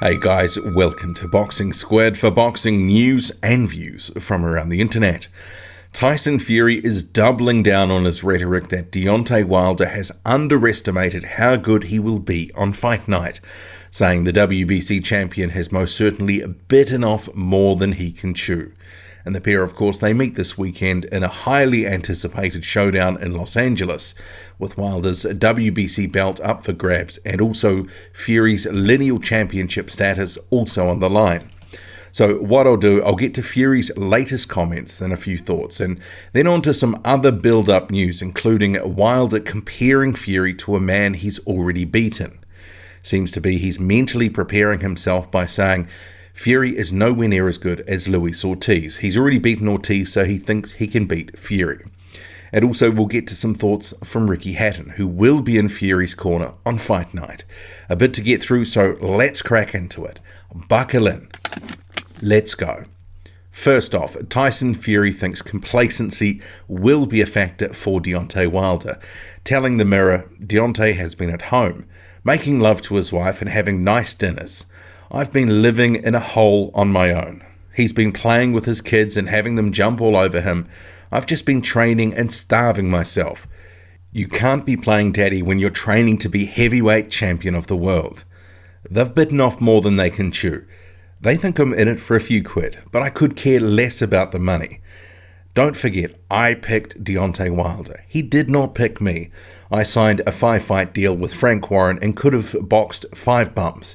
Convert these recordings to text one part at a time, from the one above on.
Hey guys, welcome to Boxing Squared for boxing news and views from around the internet. Tyson Fury is doubling down on his rhetoric that Deontay Wilder has underestimated how good he will be on fight night, saying the WBC champion has most certainly bitten off more than he can chew. And the pair, of course, they meet this weekend in a highly anticipated showdown in Los Angeles, with Wilder's WBC belt up for grabs and also Fury's lineal championship status also on the line. So what I'll do, I'll get to Fury's latest comments and a few thoughts, and then on to some other build-up news, including Wilder comparing Fury to a man he's already beaten. Seems to be he's mentally preparing himself by saying Fury is nowhere near as good as Luis Ortiz. He's already beaten Ortiz, so he thinks he can beat Fury. And also we'll get to some thoughts from Ricky Hatton, who will be in Fury's corner on fight night. A bit to get through, so let's crack into it. Buckle in. Let's go. First off, Tyson Fury thinks complacency will be a factor for Deontay Wilder, telling the Mirror Deontay has been at home, making love to his wife and having nice dinners. I've been living in a hole on my own. He's been playing with his kids and having them jump all over him. I've just been training and starving myself. You can't be playing daddy when you're training to be heavyweight champion of the world. They've bitten off more than they can chew. They think I'm in it for a few quid, but I could care less about the money. Don't forget, I picked Deontay Wilder. He did not pick me. I signed a 5-fight deal with Frank Warren and could have boxed 5 bumps.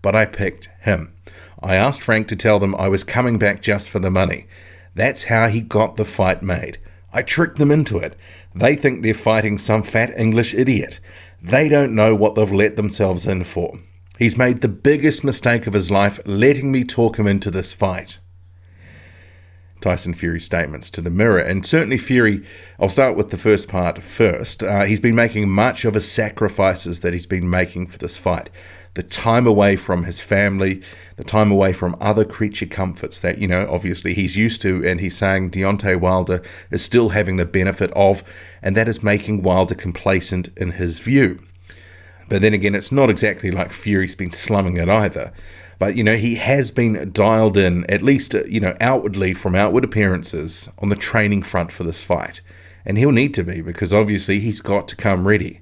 But I picked him. I asked Frank to tell them I was coming back just for the money. That's how he got the fight made. I tricked them into it. They think they're fighting some fat English idiot. They don't know what they've let themselves in for. He's made the biggest mistake of his life letting me talk him into this fight. Tyson Fury's statements to the Mirror, and certainly Fury, I'll start with the first part first. He's been making much of his sacrifices that he's been making for this fight. The time away from his family, the time away from other creature comforts that, obviously he's used to, and he's saying Deontay Wilder is still having the benefit of, and that is making Wilder complacent in his view. But then again, it's not exactly like Fury's been slumming it either. But, he has been dialed in, at least, outwardly from outward appearances, on the training front for this fight. And he'll need to be, because obviously he's got to come ready.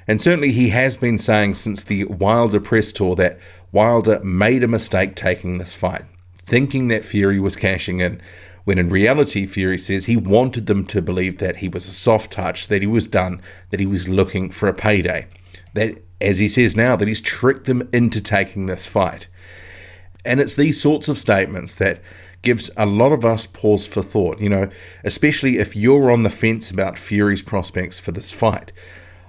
And certainly he has been saying since the Wilder press tour that Wilder made a mistake taking this fight, thinking that Fury was cashing in, when in reality Fury says he wanted them to believe that he was a soft touch, that he was done, that he was looking for a payday. That, as he says now, that he's tricked them into taking this fight. And it's these sorts of statements that gives a lot of us pause for thought, especially if you're on the fence about Fury's prospects for this fight.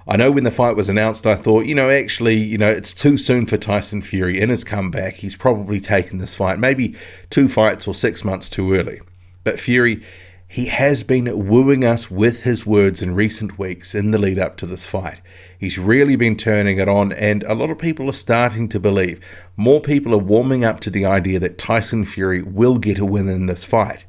I know when the fight was announced, I thought, it's too soon for Tyson Fury in his comeback. He's probably taken this fight, maybe 2 fights or 6 months too early. But Fury, he has been wooing us with his words in recent weeks in the lead up to this fight. He's really been turning it on, and a lot of people are starting to believe. More people are warming up to the idea that Tyson Fury will get a win in this fight.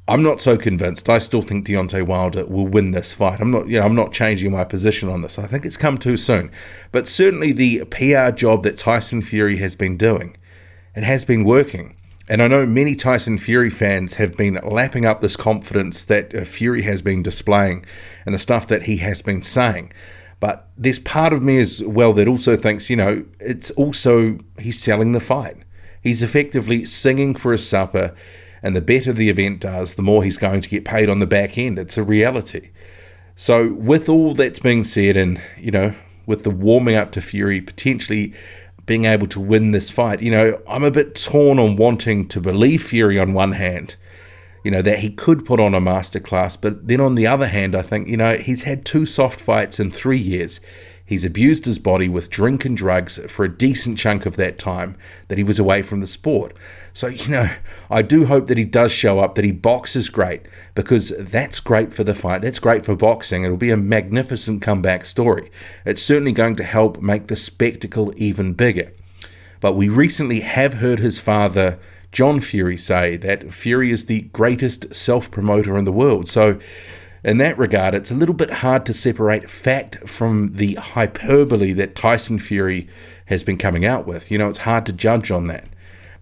I'm not so convinced. I still think Deontay Wilder will win this fight. I'm not changing my position on this. I think it's come too soon. But certainly the PR job that Tyson Fury has been doing, it has been working. And I know many Tyson Fury fans have been lapping up this confidence that Fury has been displaying and the stuff that he has been saying. But there's part of me as well that also thinks, it's also he's selling the fight. He's effectively singing for his supper, and the better the event does, the more he's going to get paid on the back end. It's a reality. So with all that's being said, and, with the warming up to Fury potentially being able to win this fight, I'm a bit torn on wanting to believe Fury on one hand, that he could put on a masterclass. But then on the other hand, I think, he's had 2 soft fights in 3 years. He's abused his body with drink and drugs for a decent chunk of that time that he was away from the sport. So, I do hope that he does show up, that he boxes great, because that's great for the fight. That's great for boxing. It'll be a magnificent comeback story. It's certainly going to help make the spectacle even bigger. But we recently have heard his father, John Fury, say that Fury is the greatest self-promoter in the world. So In that regard, it's a little bit hard to separate fact from the hyperbole that Tyson Fury has been coming out with. It's hard to judge on that.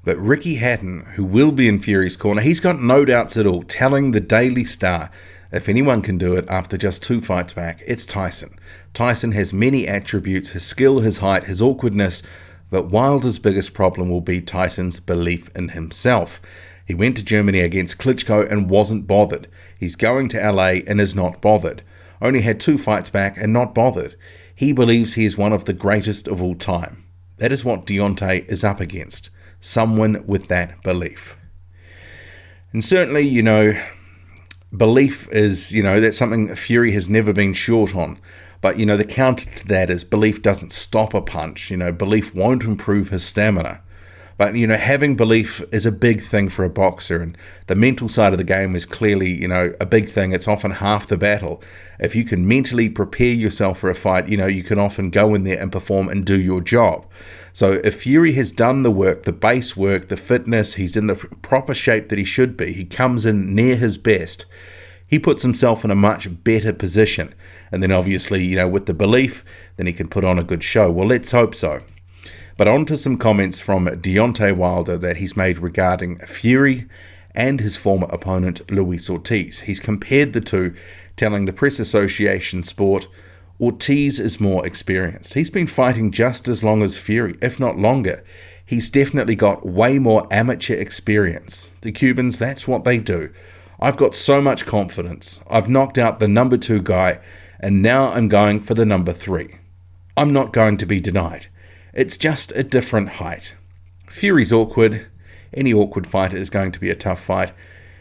But Ricky Hatton, who will be in Fury's corner, he's got no doubts at all, telling the Daily Star, if anyone can do it after just 2 fights back, it's Tyson. Tyson has many attributes, his skill, his height, his awkwardness, but Wilder's biggest problem will be Tyson's belief in himself. He went to Germany against Klitschko and wasn't bothered. He's going to LA and is not bothered. Only had 2 fights back and not bothered. He believes he is one of the greatest of all time. That is what Deontay is up against. Someone with that belief. And certainly, belief is, that's something Fury has never been short on. But, the counter to that is belief doesn't stop a punch. Belief won't improve his stamina. But, having belief is a big thing for a boxer, and the mental side of the game is clearly, a big thing. It's often half the battle. If you can mentally prepare yourself for a fight, you can often go in there and perform and do your job. So if Fury has done the work, the base work, the fitness, he's in the proper shape that he should be, he comes in near his best, he puts himself in a much better position. And then obviously, with the belief, then he can put on a good show. Well, let's hope so. But on to some comments from Deontay Wilder that he's made regarding Fury and his former opponent, Luis Ortiz. He's compared the two, telling the Press Association Sport, Ortiz is more experienced. He's been fighting just as long as Fury, if not longer. He's definitely got way more amateur experience. The Cubans, that's what they do. I've got so much confidence. I've knocked out the number 2 guy, and now I'm going for the number 3. I'm not going to be denied. It's just a different height. Fury's awkward. Any awkward fighter is going to be a tough fight.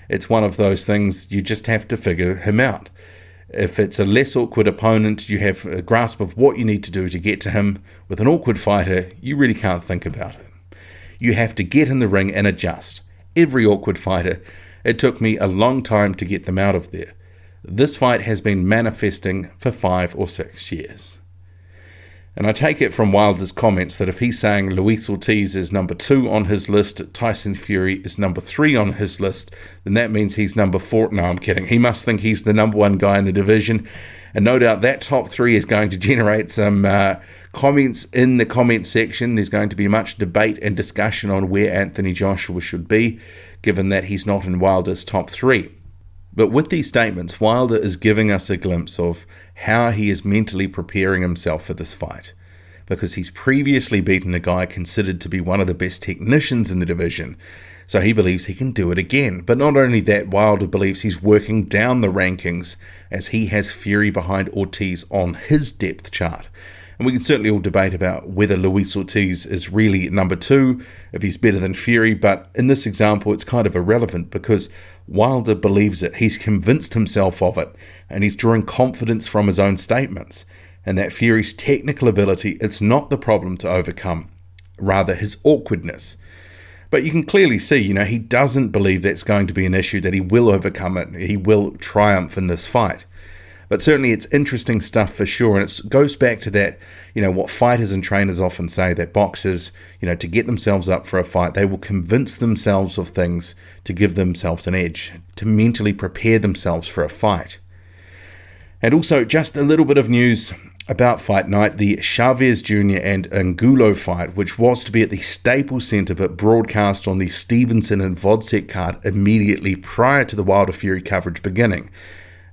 It's one of those things you just have to figure him out. If it's a less awkward opponent, you have a grasp of what you need to do to get to him. With an awkward fighter, you really can't think about it. You have to get in the ring and adjust. Every awkward fighter, it took me a long time to get them out of there. This fight has been manifesting for 5 or 6 years. And I take it from Wilder's comments that if he's saying Luis Ortiz is number 2 on his list, Tyson Fury is number 3 on his list, then that means he's number 4. No, I'm kidding. He must think he's the number 1 guy in the division. And no doubt that top 3 is going to generate some comments in the comment section. There's going to be much debate and discussion on where Anthony Joshua should be, given that he's not in Wilder's top 3. But with these statements, Wilder is giving us a glimpse of how he is mentally preparing himself for this fight. Because he's previously beaten a guy considered to be one of the best technicians in the division, so he believes he can do it again. But not only that, Wilder believes he's working down the rankings as he has Fury behind Ortiz on his depth chart. And we can certainly all debate about whether Luis Ortiz is really number 2, if he's better than Fury, but in this example it's kind of irrelevant because Wilder believes it. He's convinced himself of it, and he's drawing confidence from his own statements. And that Fury's technical ability, it's not the problem to overcome, rather his awkwardness. But you can clearly see, he doesn't believe that's going to be an issue, that he will overcome it, he will triumph in this fight. But certainly it's interesting stuff for sure, and it goes back to that, what fighters and trainers often say, that boxers, to get themselves up for a fight, they will convince themselves of things to give themselves an edge, to mentally prepare themselves for a fight. And also, just a little bit of news about fight night, the Chavez Jr. and Angulo fight, which was to be at the Staples Center but broadcast on the Stevenson and Vodcek card immediately prior to the Wilder Fury coverage beginning.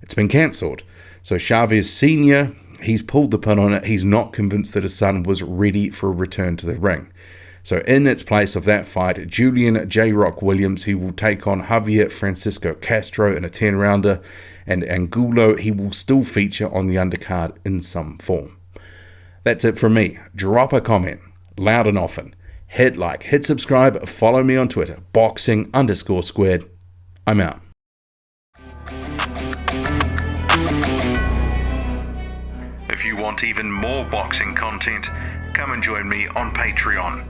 It's been cancelled. So Chavez Sr., he's pulled the pin on it. He's not convinced that his son was ready for a return to the ring. So in its place of that fight, Julian J-Rock Williams, he will take on Javier Francisco Castro in a 10-rounder, and Angulo, he will still feature on the undercard in some form. That's it from me. Drop a comment, loud and often. Hit like, hit subscribe, follow me on Twitter, boxing_squared. I'm out. If you want even more boxing content, come and join me on Patreon.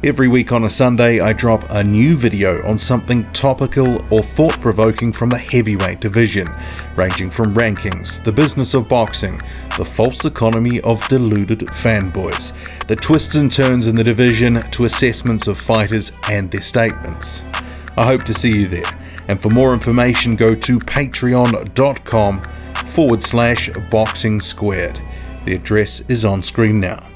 Every week on a Sunday, I drop a new video on something topical or thought-provoking from the heavyweight division, ranging from rankings, the business of boxing, the false economy of deluded fanboys, the twists and turns in the division, to assessments of fighters and their statements. I hope to see you there, and for more information go to patreon.com patreon.com/boxing squared. The address is on screen now.